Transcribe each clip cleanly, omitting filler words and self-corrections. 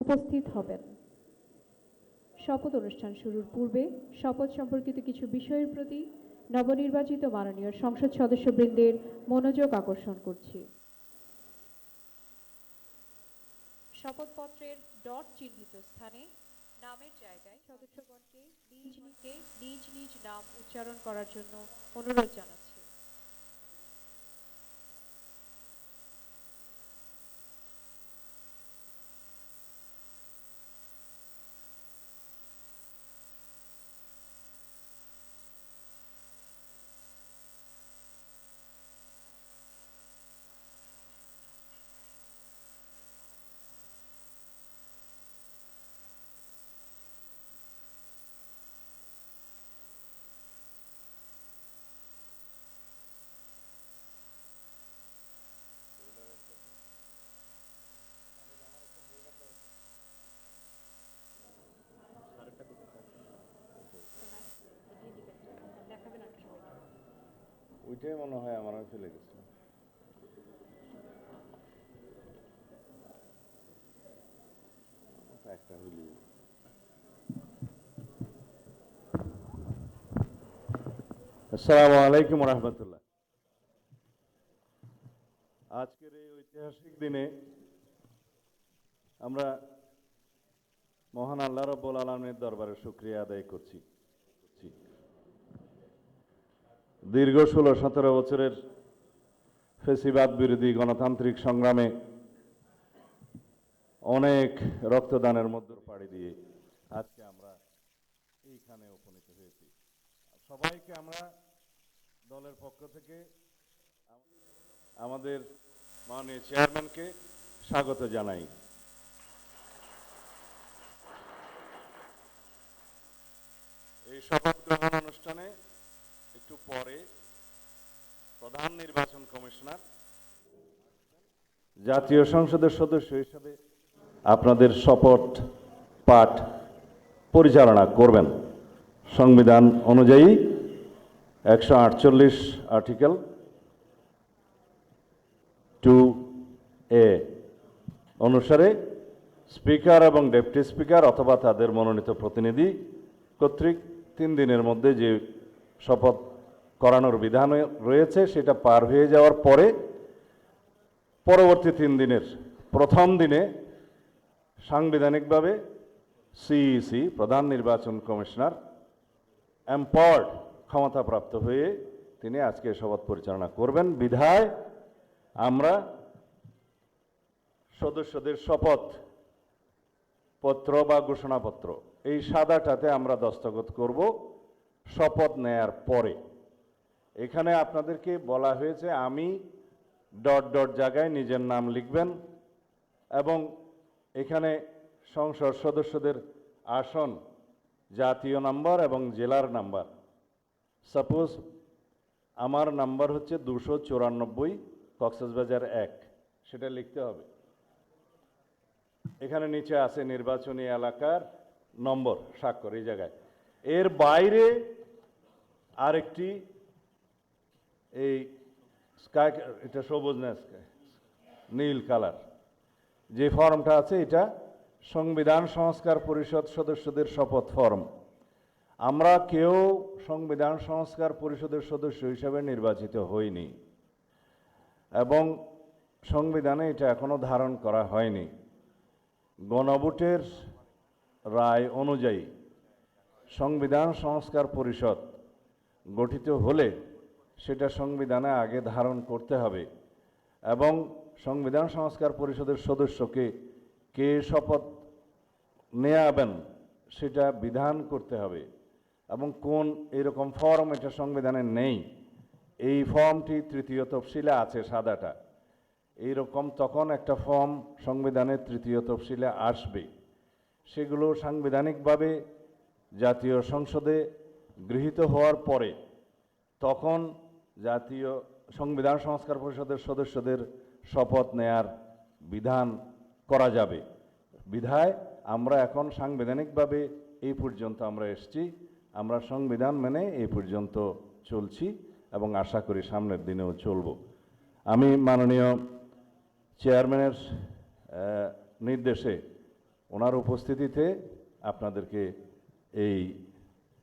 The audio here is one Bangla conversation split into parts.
উপস্থিত হবেন। শপথ অনুষ্ঠান শুরুর পূর্বে শপথ সম্পর্কিত কিছু বিষয়ের প্রতি নবনির্বাচিত মাননীয় সংসদ সদস্যবৃন্দের মনোযোগ আকর্ষণ করছি। শপথপত্রের ডট চিহ্নিত স্থানে নামের জায়গায় সদস্যগণকে নিজ নিজ নাম উচ্চারণ করার জন্য অনুরোধ জানাচ্ছি। ওইটাই মনে হয় আমার ফেলে গেছে। একটা হইলি আসসালামু আলাইকুম রহমতুল্লাহ। আজকের এই ঐতিহাসিক দিনে আমরা মহান আল্লাহ রাব্বুল আলামিনের দরবারে শুকরিয়া আদায় করছি। দীর্ঘ 16-17 বছরের ফ্যাসিবাদ বিরোধী গণতান্ত্রিক সংগ্রামে অনেক রক্তদানের মধ্যে পাড়ি দিয়ে আজকে আমরা এইখানে উপনীত হয়েছি। সবাইকে আমরা দলের পক্ষ থেকে আমাদের মাননীয় চেয়ারম্যানকে স্বাগত জানাই। এই শপথ গ্রহণ অনুষ্ঠানে একটু পরে প্রধান নির্বাচন কমিশনার জাতীয় সংসদের সদস্য হিসেবে আপনাদের শপথ পাঠ পরিচালনা করবেন। সংবিধান অনুযায়ী 148 আর্টিকেল 2A অনুসারে স্পিকার এবং ডেপুটি স্পিকার অথবা তাদের মনোনীত প্রতিনিধি কর্তৃক 3 দিনের মধ্যে যে শপথ করানোর বিধান রয়েছে সেটা পার হয়ে যাওয়ার পরে পরবর্তী 3 দিনের প্রথম দিনে সাংবিধানিকভাবে সিইসি প্রধান নির্বাচন কমিশনার এম্পাওয়ার্ড ক্ষমতাপ্রাপ্ত হয়ে তিনি আজকে শপথ পরিচালনা করবেন। বিধায় আমরা সদস্যদের শপথ পত্র বা ঘোষণাপত্র এই সাদাটাতে আমরা দস্তখত করব শপথ নেয়ার পরে। এখানে আপনাদেরকে বলা হয়েছে আমি ডট ডট জায়গায় নিজের নাম লিখবেন এবং এখানে সংসদ সদস্যদের আসন, জাতীয় নাম্বার এবং জেলার নাম্বার। সাপোজ আমার নাম্বার হচ্ছে 294 কক্সবাজার 1, সেটা লিখতে হবে। এখানে নিচে আছে নির্বাচনী এলাকার নম্বর, স্বাক্ষর এই জায়গায়। এর বাইরে আরেকটি এই স্কাই, এটা সবুজ না স্কাই, নীল কালার যে ফর্মটা আছে এটা সংবিধান সংস্কার পরিষদ সদস্যদের শপথ ফর্ম। আমরা কেউ সংবিধান সংস্কার পরিষদের সদস্য হিসেবে নির্বাচিত হইনি এবং সংবিধানে এটা এখনো ধারণ করা হয়নি। গণভোটের রায় অনুযায়ী সংবিধান সংস্কার পরিষদ গঠিত হলে সেটা সংবিধানে আগে ধারণ করতে হবে এবং সংবিধান সংস্কার পরিষদের সদস্যকে কে শপথ নেয়াবেন সেটা বিধান করতে হবে এবং কোন এরকম ফর্ম এটা সংবিধানে নেই। এই ফর্মটি 3য় তফসিলে আছে সাদাটা, এইরকম তখন একটা ফর্ম সংবিধানের 3য় তফসিলে আসবে। সেগুলো সাংবিধানিকভাবে জাতীয় সংসদে গৃহীত হওয়ার পরে তখন জাতীয় সংবিধান সংস্কার পরিষদের সদস্যদের শপথ নেয়ার বিধান করা যাবে। বিধায় আমরা এখন সাংবিধানিকভাবে এই পর্যন্ত আমরা এসেছি, আমরা সংবিধান মেনে এই পর্যন্ত চলছি এবং আশা করি সামনের দিনেও চলব। আমি মাননীয় চেয়ারম্যানের নির্দেশে ওনার উপস্থিতিতে আপনাদেরকে এই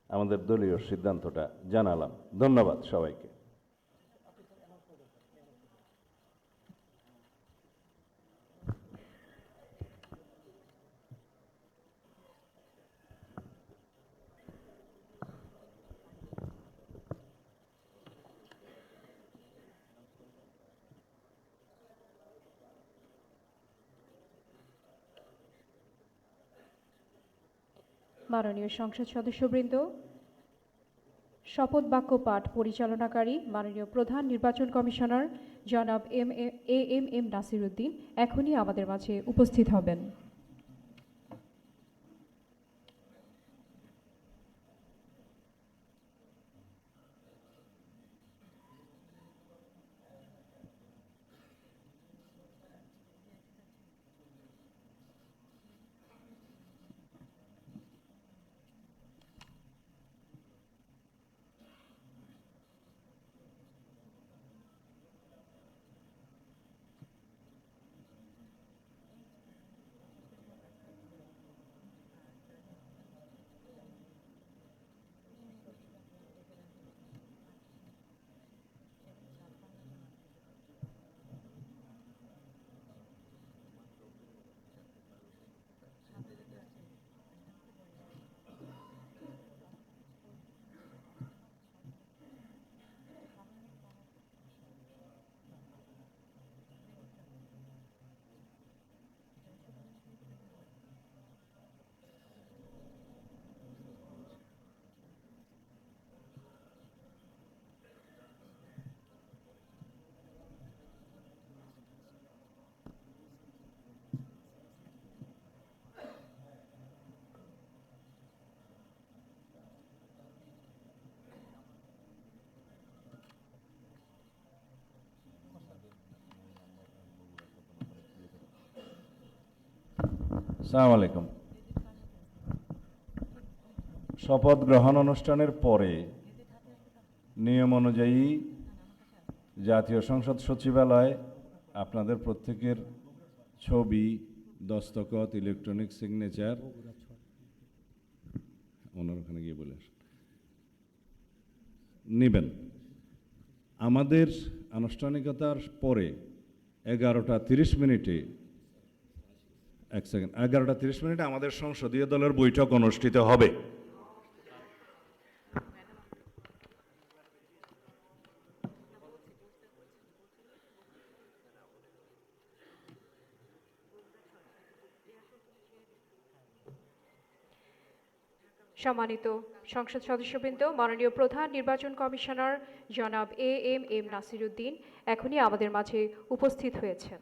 আমাদের দলীয় সিদ্ধান্তটা জানালাম। ধন্যবাদ সবাইকে। মাননীয় সংসদ সদস্যবৃন্দ, শপথ বাক্য পাঠ পরিচালনাকারী মাননীয় প্রধান নির্বাচন কমিশনার জনাব এম নাসির উদ্দিন এখনই আমাদের মাঝে উপস্থিত হবেন। আসসালামু আলাইকুম। শপথ গ্রহণ অনুষ্ঠানের পরে নিয়ম অনুযায়ী জাতীয় সংসদ সচিবালয় আপনাদের প্রত্যেকের ছবি, দস্তখত, ইলেকট্রনিক সিগনেচার ওনার ওখানে গিয়ে বলে নেবেন। আমাদের আনুষ্ঠানিকতার পরে 11:30 11:30 আমাদের সংসদীয় দলের বৈঠক অনুষ্ঠিত হবে। সম্মানিত সংসদ সদস্যবৃন্দ, মাননীয় প্রধান নির্বাচন কমিশনার জনাব এম নাসির উদ্দিন এখনই আমাদের মাঝে উপস্থিত হয়েছেন।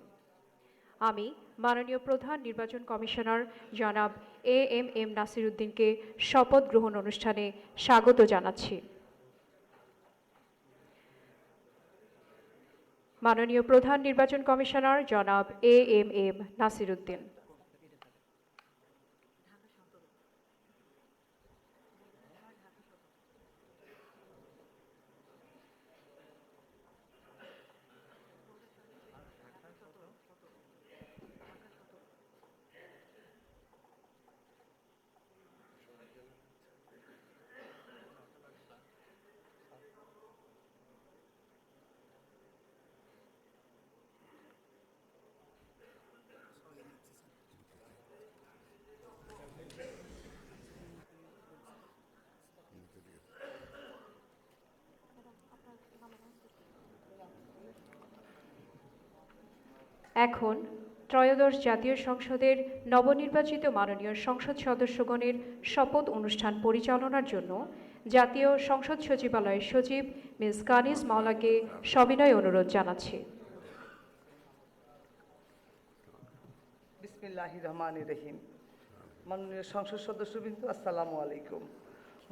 আমি মাননীয় প্রধান নির্বাচন কমিশনার জনাব এম নাসির উদ্দিনকে শপথ গ্রহণ অনুষ্ঠানে স্বাগত জানাচ্ছি। মাননীয় প্রধান নির্বাচন কমিশনার জনাব এম নাসির উদ্দিন। এখন ত্রয়োদশ জাতীয় সংসদের নবনির্বাচিত মাননীয় সংসদ সদস্যগণের শপথ অনুষ্ঠান পরিচালনার জন্য জাতীয় সংসদ সচিবালয়ের সচিব মিস কানিজ মাওলাকে সবিনয় অনুরোধ জানাচ্ছি। বিসমিল্লাহির রহমানির রহিম। মাননীয় সংসদ সদস্যবৃন্দ, আসসালামু আলাইকুম।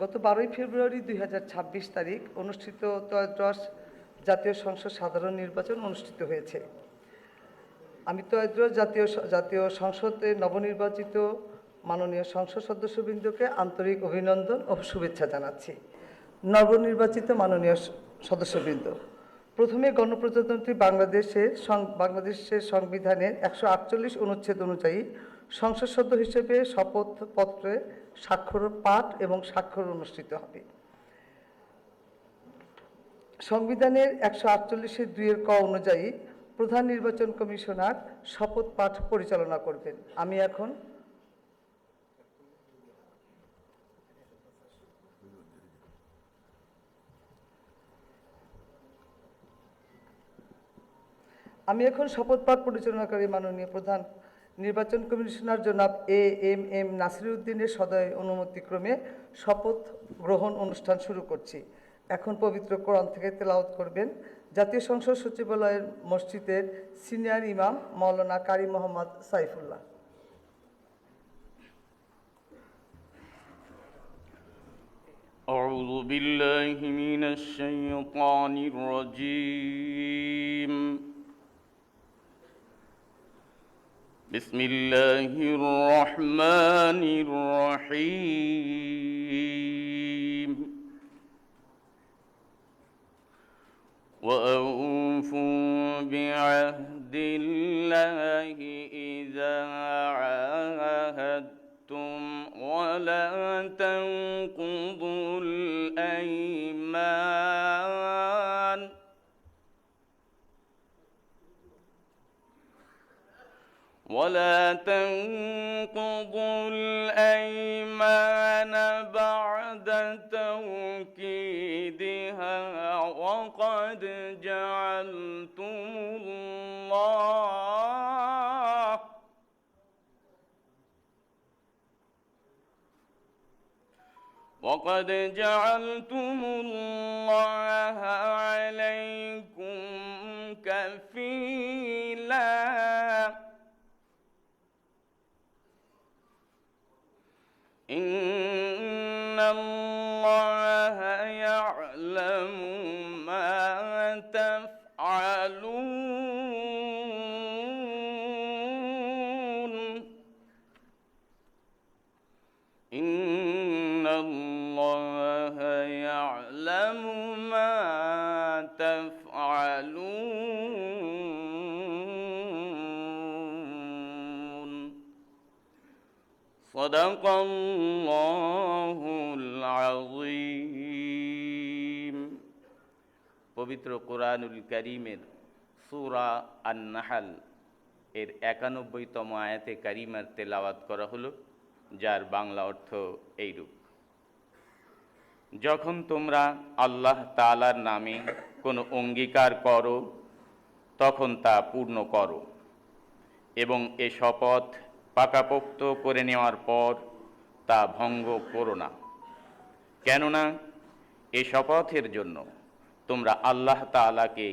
গত 12 ফেব্রুয়ারি 2026 তারিখ অনুষ্ঠিত ত্রয়োদশ জাতীয় সংসদ সাধারণ নির্বাচন অনুষ্ঠিত হয়েছে। আমি ত্রয়োদশ জাতীয় সংসদের নবনির্বাচিত মাননীয় সংসদ সদস্যবৃন্দকে আন্তরিক অভিনন্দন ও শুভেচ্ছা জানাচ্ছি। নবনির্বাচিত মাননীয় সদস্যবৃন্দ, প্রথমে গণপ্রজাতন্ত্রী বাংলাদেশের সংবিধানের 148 অনুচ্ছেদ অনুযায়ী সংসদ সদস্য হিসেবে শপথপত্রে স্বাক্ষর পাঠ এবং স্বাক্ষর অনুষ্ঠিত হবে। সংবিধানের 148(2) ক অনুযায়ী প্রধান নির্বাচন কমিশনার শপথ পাঠ পরিচালনা করবেন। আমি এখন শপথ পাঠ পরিচালনাকারী মাননীয় প্রধান নির্বাচন কমিশনার জনাব এএমএম নাসিরউদ্দিনের সদয় অনুমতিক্রমে শপথ গ্রহণ অনুষ্ঠান শুরু করছি। এখন পবিত্র কোরআন থেকে তেলাওয়াত করবেন জাতীয় সংসদ সচিবালয়ের মসজিদের সিনিয়র ইমাম মাওলানা কারি মোহাম্মদ সাইফুল্লাহ। أعوذ بالله من الشيطان الرجيم. بسم الله الرحمن الرحيم. وأوفوا بعهد الله إذا عاهدتم ولا تنقضوا الأيمان بعد توكيدها وقد جعلتم الله عليكم كفيلا. إن الله يعلم ما تفعلون. إن الله يعلم ما تفعلون. صدق الله العظيم. পবিত্র কোরআনুল কারীমের সূরা আন-নাহল এর 91তম আয়াতে কারিমার তেলাওয়াত করা হলো, যার বাংলা অর্থ এইরূপ: যখন তোমরা আল্লাহ তাআলার নামে কোনো অঙ্গীকার করো তখন তা পূর্ণ করো এবং এ শপথ পাকাপোক্ত করে নেওয়ার পর তা ভঙ্গ করো না, কেননা এ শপথের জন্য তোমরা আল্লাহ তাআলাকে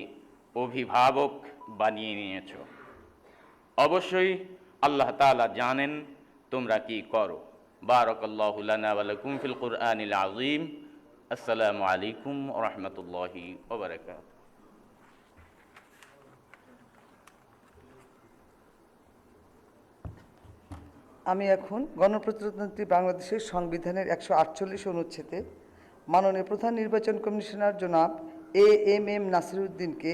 অভিভাবক বানিয়ে নিয়েছ। অবশ্যই আল্লাহ তাআলা জানেন তোমরা কি করো। বারাকাল্লাহু লানা ওয়া লাকুম ফিল কুরআনিল আযীম। আসসালামু আলাইকুম ওয়া রাহমাতুল্লাহি ওয়া বারাকাতুহু। আমি এখন গণপ্রজাতন্ত্রী বাংলাদেশের সংবিধানের 148 অনুচ্ছেদে মাননীয় প্রধান নির্বাচন কমিশনার জনাব এএমএম নাসিরউদ্দিনকে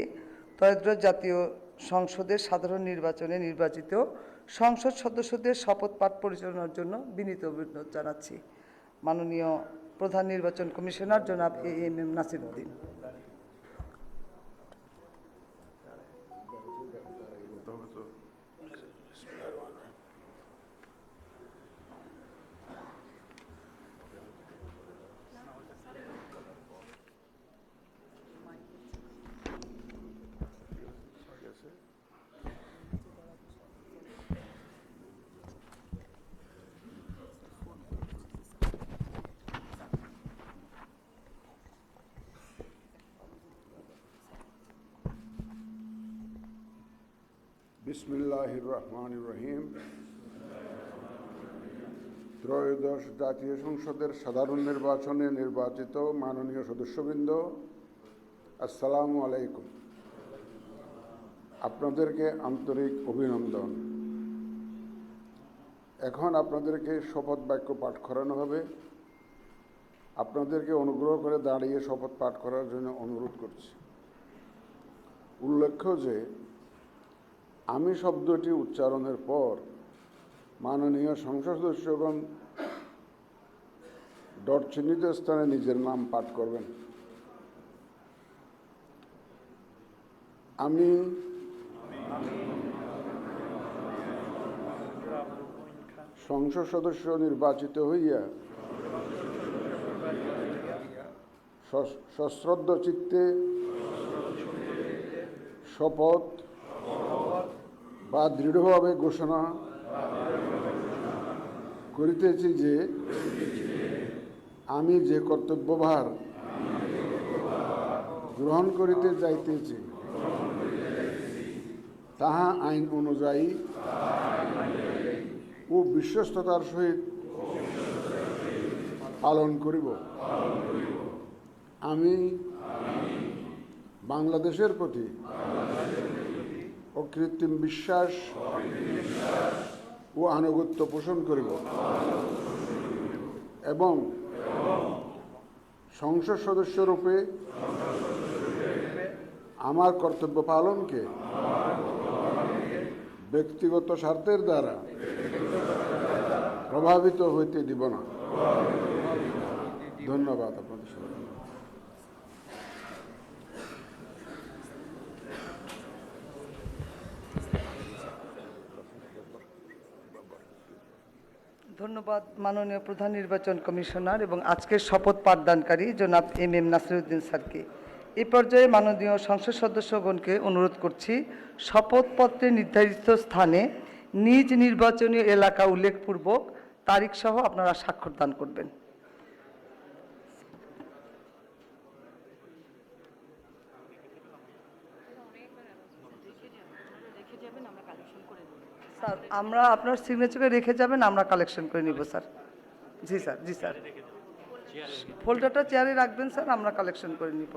ত্রয়োদশ জাতীয় সংসদের সাধারণ নির্বাচনে নির্বাচিত সংসদ সদস্যদের শপথ পাঠ পরিচালনার জন্য বিনীত অনুরোধ জানাচ্ছি। মাননীয় প্রধান নির্বাচন কমিশনার জনাব এএমএম নাসিরউদ্দিন। বিসমিল্লাহির রহমানির রহিম। ত্রয়োদশ জাতীয় সংসদের সাধারণ নির্বাচনে নির্বাচিত মাননীয় সদস্যবৃন্দ, আসসালামু আলাইকুম। আপনাদেরকে আন্তরিক অভিনন্দন। এখন আপনাদেরকে শপথ বাক্য পাঠ করানো হবে। আপনাদেরকে অনুগ্রহ করে দাঁড়িয়ে শপথ পাঠ করার জন্য অনুরোধ করছি। উল্লেখ্য যে আমি শব্দটি উচ্চারণের পর মাননীয় সংসদ সদস্যগণ ডট চিহ্নিত স্থানে নিজের নাম পাঠ করবেন। আমি সংসদ সদস্য নির্বাচিত হইয়া সশ্রদ্ধ চিত্তে শপথ বা দৃঢ়ভাবে ঘোষণা করিতেছি যে আমি যে কর্তব্যভার গ্রহণ করিতে যাইতেছি তাহা আইন অনুযায়ী ও বিশ্বস্ততার সহিত পালন করিব। আমি বাংলাদেশের প্রতি অকৃত্রিম বিশ্বাস ও আনুগত্য পোষণ করিব এবং সংসদ সদস্যরূপে আমার কর্তব্য পালনকে ব্যক্তিগত স্বার্থের দ্বারা প্রভাবিত হইতে দিব না। ধন্যবাদ আপনাদের সবাইকে। ধন্যবাদ মাননীয় প্রধান নির্বাচন কমিশনার এবং আজকের শপথ পাঠদানকারী জনাব এম নাসিরউদ্দিন স্যারকে। এই পর্যায়ে মাননীয় সংসদ সদস্যগণকে অনুরোধ করছি শপথপত্রে নির্ধারিত স্থানে নিজ নির্বাচনী এলাকা উল্লেখপূর্বক তারিখ সহ আপনারা স্বাক্ষর দান করবেন। স্যার আমরা আপনার সিগনেচারে রেখে যাবেন, আমরা কালেকশন করে নিব স্যার। জি স্যার, জি স্যার, ফোল্ডারটা চেয়ারে রাখবেন স্যার, আমরা কালেকশন করে নিব।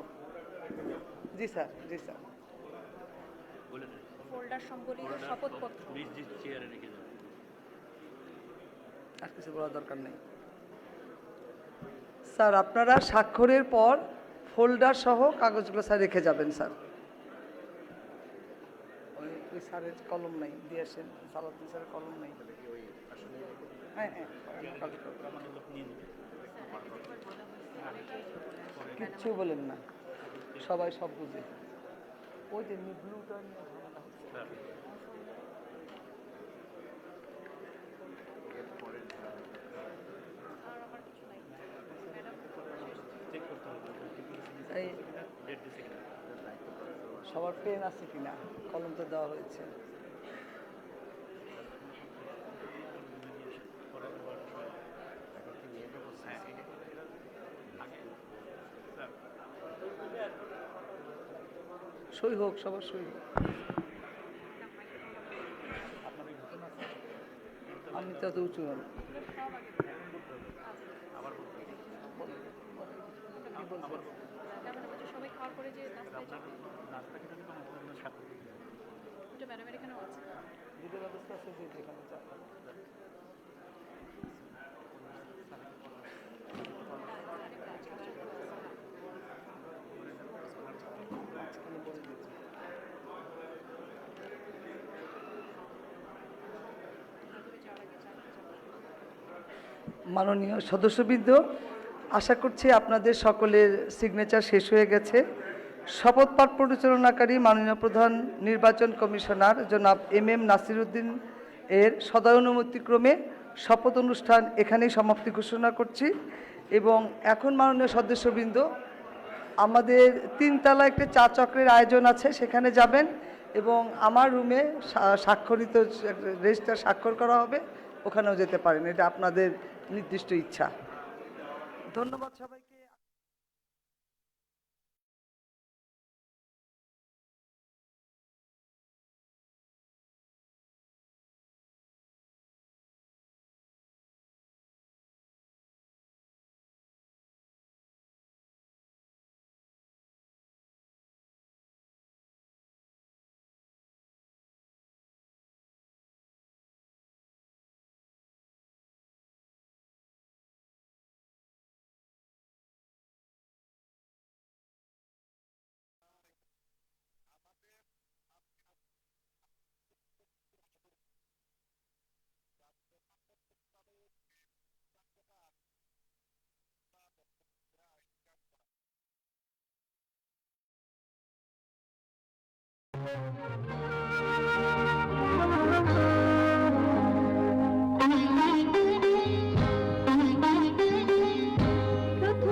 জি স্যার, জি স্যার। ফোল্ডার সম্বলিত শপথপত্র আর কিছু বলার দরকার নেই স্যার। আপনারা স্বাক্ষরের পর ফোল্ডার সহ কাগজগুলো স্যার রেখে যাবেন স্যার। ওই স্যারের কলম নাই, দিয়ে আসেন। সালাউদ্দিন স্যারের কলম নাই। হ্যাঁ হ্যাঁ, কিচ্ছু বলেন না, সবাই সব বুঝে। ওই যে ব্লুটা নিয়ে ঝামেলা হচ্ছে। এই সবার পেন আছে কিনা? কলম তো দেওয়া হয়েছে। সই হোক, সবার সই হোক। আমি তো অত উঁচু না। সবাই খাওয়ার পরে যে ম্যাডামের এখানেও আছে। দুটো ব্যবস্থা আছে যে যেখানে চান। মাননীয় সদস্যবৃন্দ, আশা করছি আপনাদের সকলের সিগনেচার শেষ হয়ে গেছে। শপথ পাঠ পরিচালনাকারী মাননীয় প্রধান নির্বাচন কমিশনার জনাব এম নাসিরউদ্দিন এর সদয়ানুমতিক্রমে শপথ অনুষ্ঠান এখানেই সমাপ্তি ঘোষণা করছি। এবং এখন মাননীয় সদস্যবৃন্দ, আমাদের 3 তলায় একটা চা চক্রের আয়োজন আছে, সেখানে যাবেন এবং আমার রুমে স্বাক্ষরিত রেজিস্টার স্বাক্ষর করা হবে, ওখানেও যেতে পারেন। এটা আপনাদের নির্দিষ্ট ইচ্ছা। ধন্যবাদ সবাইকে। Thank you.